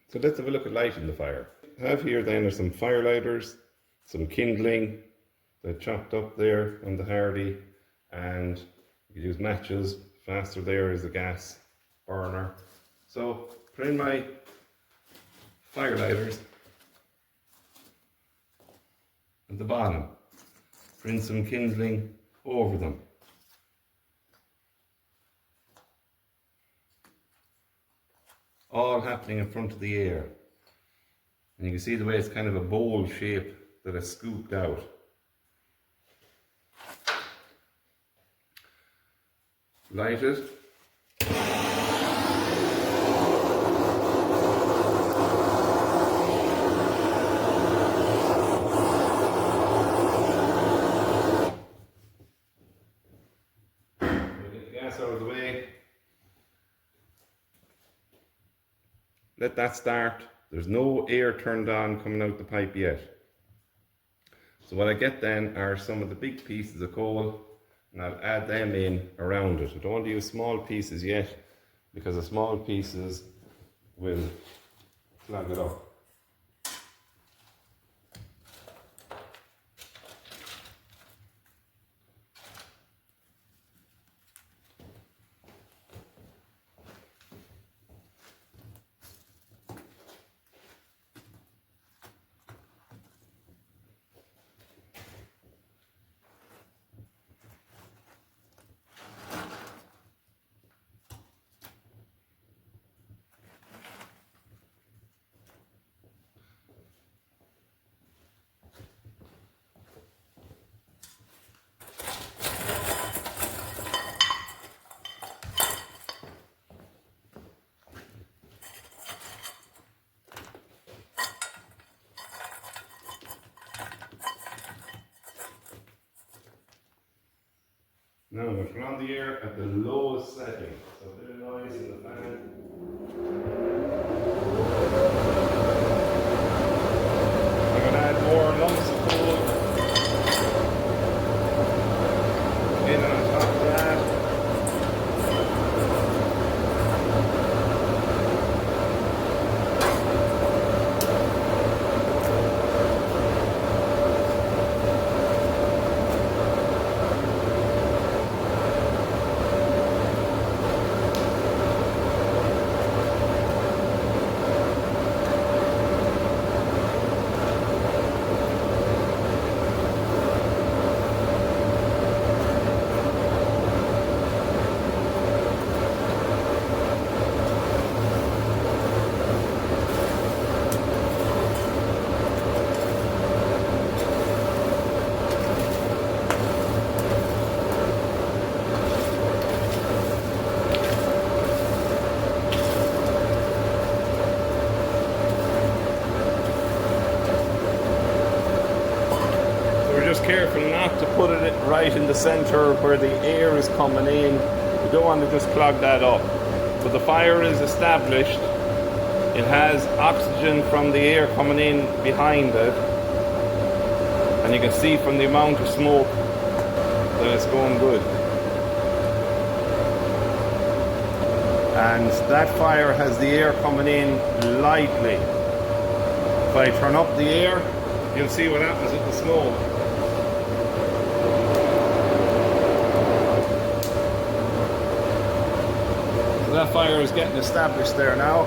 So let's have a look at lighting the fire. I have here then are some fire lighters, some kindling that chopped up there on the hardy, and you use matches. Faster there is a gas burner. So put in my fire lighters at the bottom. Put in some kindling over them. All happening in front of the air. And you can see the way it's kind of a bowl shape that is scooped out. Light it. Get the gas out of the way. Let that start. There's no air turned on coming out the pipe yet. So what I get then are some of the big pieces of coal, and I'll add them in around it. I don't want to use small pieces yet because the small pieces will clog it up. Now I'm going to turn on the air at the lowest setting, so a bit of noise in the fan. I'm going to add more lumps of coal in on top of that. Just careful not to put it right in the center where the air is coming in. You don't want to just clog that up. So the fire is established. It has oxygen from the air coming in behind it. And you can see from the amount of smoke that it's going good. And that fire has the air coming in lightly. If I turn up the air, you'll see what happens with the smoke. That fire is getting established there now,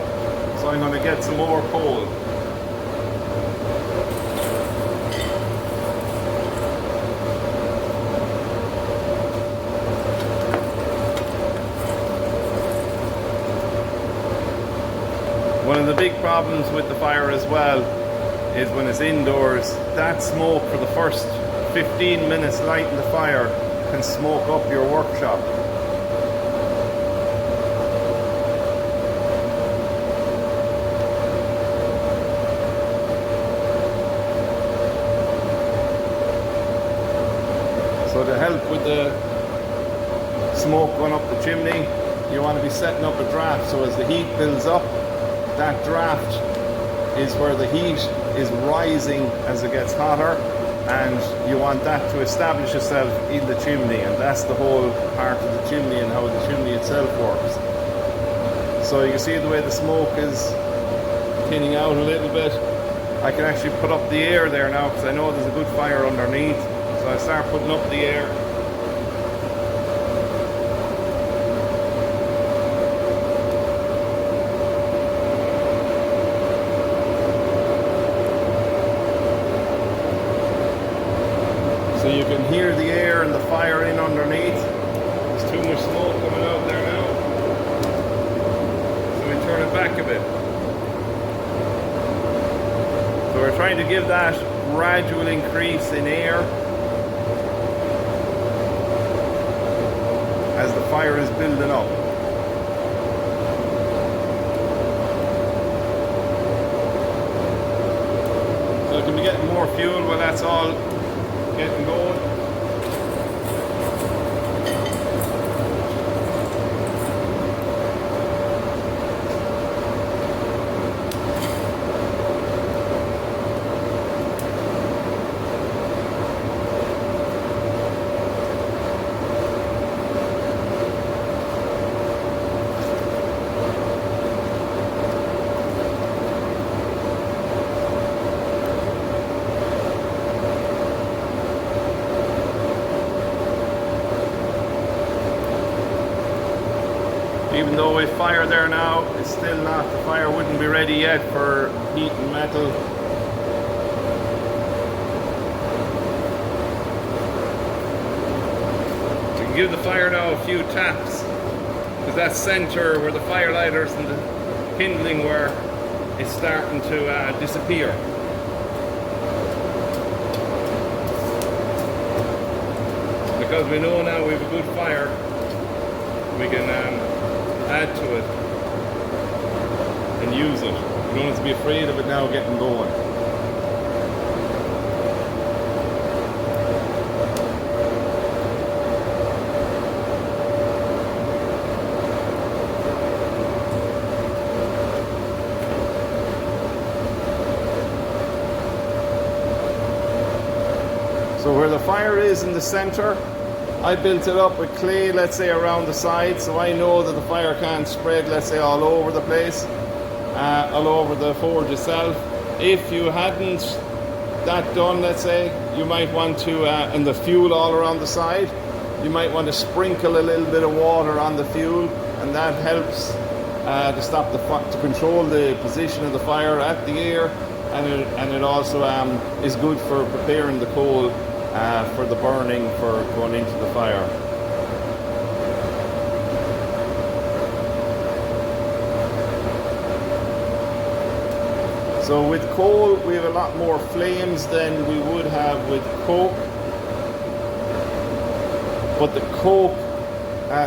so I'm going to get some more coal. One of the big problems with the fire as well is when it's indoors, that smoke for the first 15 minutes lighting the fire can smoke up your workshop. So to help with the smoke going up the chimney, you want to be setting up a draft, so as the heat builds up, that draft is where the heat is rising as it gets hotter, and you want that to establish itself in the chimney, and that's the whole part of the chimney and how the chimney itself works. So you can see the way the smoke is thinning out a little bit, I can actually put up the air there now because I know there's a good fire underneath. So I start putting up the air. So you can hear the air and the fire in underneath. There's too much smoke coming out there now. So we turn it back a bit. So we're trying to give that gradual increase in air as the fire is building up. So it can be getting more fuel while that's all getting going. Even though we fire there now, it's still not, the fire wouldn't be ready yet for heating metal. You can give the fire now a few taps, because that center where the fire lighters and the kindling were is starting to disappear. Because we know now we have a good fire, we can add to it and use it. You don't have to be afraid of it now getting going. So where the fire is in the center, I built it up with clay, let's say around the side, so I know that the fire can't spread, let's say, all over the place, all over the forge itself. If you hadn't that done, let's say, you might want to, and the fuel all around the side, you might want to sprinkle a little bit of water on the fuel, and that helps to stop the to control the position of the fire at the air, and it also is good for preparing the coal for the burning, for going into the fire. So with coal we have a lot more flames than we would have with coke, but the coke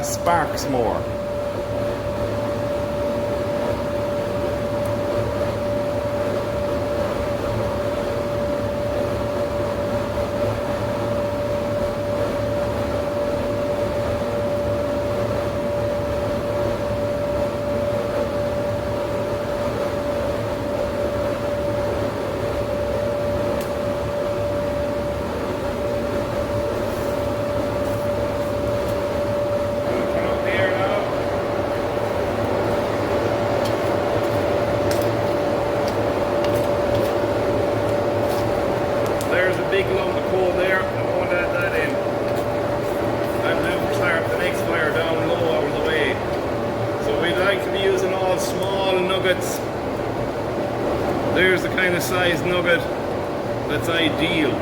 sparks more. Big lump of coal there, I won't add that in. I'm going to start the next fire down low out of the way. So we'd like to be using all small nuggets. There's the kind of size nugget that's ideal,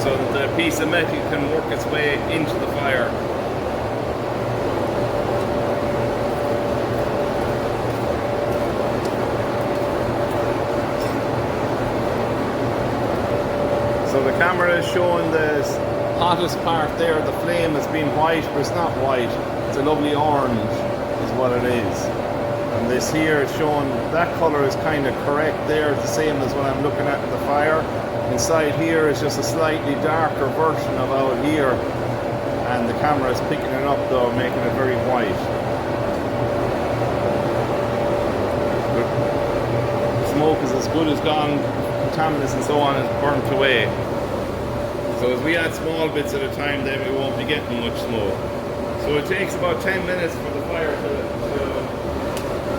so that the piece of metal can work its way into the fire. So the camera is showing the hottest part there, the flame has been white, but it's not white, it's a lovely orange is what it is. And this here is showing, that colour is kind of correct there, it's the same as what I'm looking at in the fire. Inside here is just a slightly darker version of out here, and the camera is picking it up though, making it very white. The smoke is as good as gone, contaminants and so on is burnt away. So as we add small bits at a time, then we won't be getting much smoke. So it takes about 10 minutes for the fire to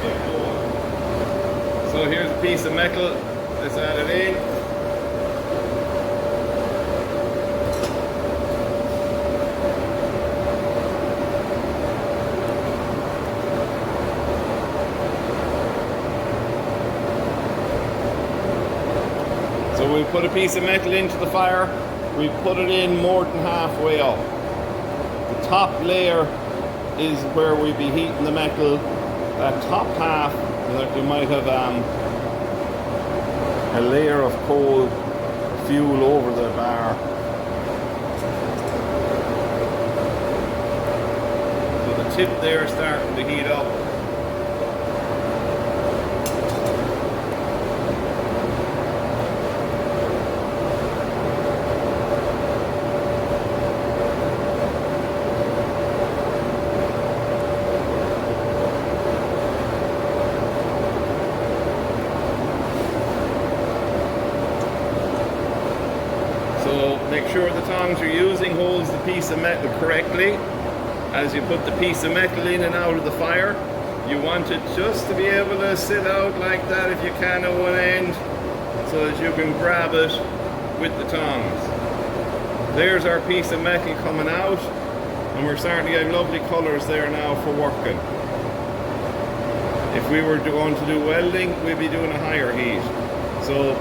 get going. So here's a piece of metal. Let's add it in. So we put a piece of metal into the fire. We put it in more than halfway up. The top layer is where we be heating the metal. That top half, we might have a layer of cold fuel over the bar. So the tip there is starting to heat up. So make sure the tongs you're using holds the piece of metal correctly. As you put the piece of metal in and out of the fire, you want it just to be able to sit out like that if you can at one end, so that you can grab it with the tongs. There's our piece of metal coming out, and we're starting to get lovely colours there now for working. If we were going to do welding, we'd be doing a higher heat. So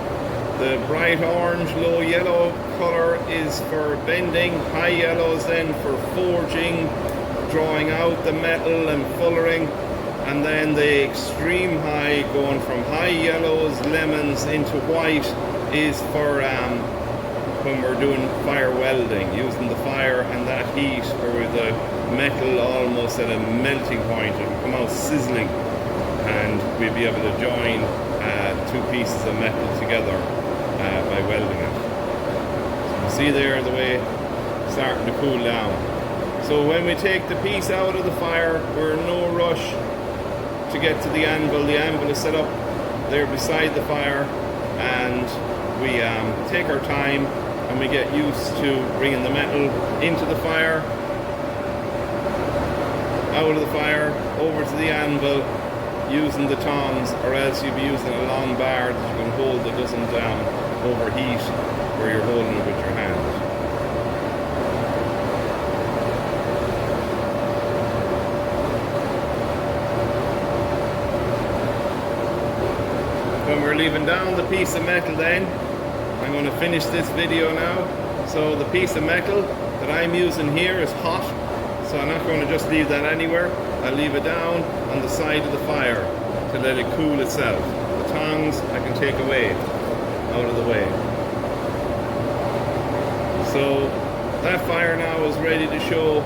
the bright orange, low yellow colour is for bending, high yellows then for forging, drawing out the metal and fullering, and then the extreme high, going from high yellows, lemons into white, is for when we're doing fire welding, using the fire and that heat where the metal almost at a melting point, it will come out sizzling, and we'll be able to join two pieces of metal together by welding it. So you see there the way it's starting to cool down. So when we take the piece out of the fire, we're in no rush to get to the anvil. The anvil is set up there beside the fire, and we take our time and we get used to bringing the metal into the fire, out of the fire, over to the anvil, using the tongs, or else you'll be using a long bar that you can hold that doesn't overheat where you're holding it with your hand. When we're leaving down the piece of metal then, I'm going to finish this video now. So the piece of metal that I'm using here is hot, so I'm not going to just leave that anywhere. I'll leave it down on the side of the fire to let it cool itself. The tongs I can take away, out of the way. So that fire now is ready to show,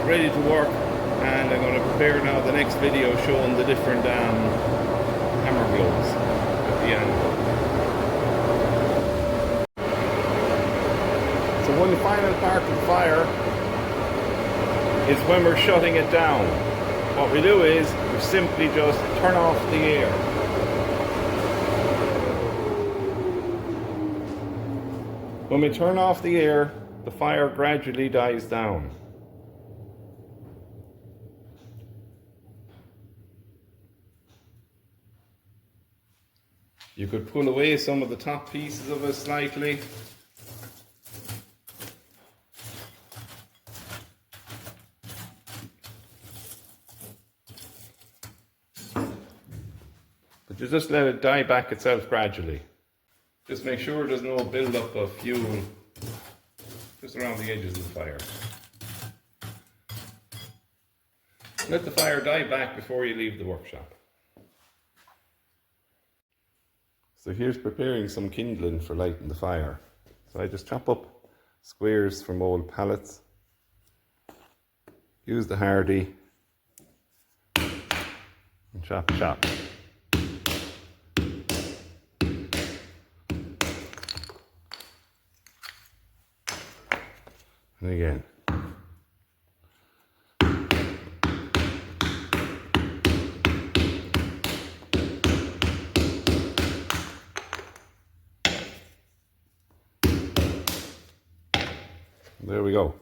ready to work, and I'm going to prepare now the next video showing the different hammer blows at the anvil. So one final part of the fire is when we're shutting it down. What we do is we simply just turn off the air. When we turn off the air, the fire gradually dies down. You could pull away some of the top pieces of it slightly. But you just let it die back itself gradually. Just make sure there's no build-up of fuel just around the edges of the fire. Let the fire die back before you leave the workshop. So here's preparing some kindling for lighting the fire. So I just chop up squares from old pallets, use the hardy, and chop. And again. There we go.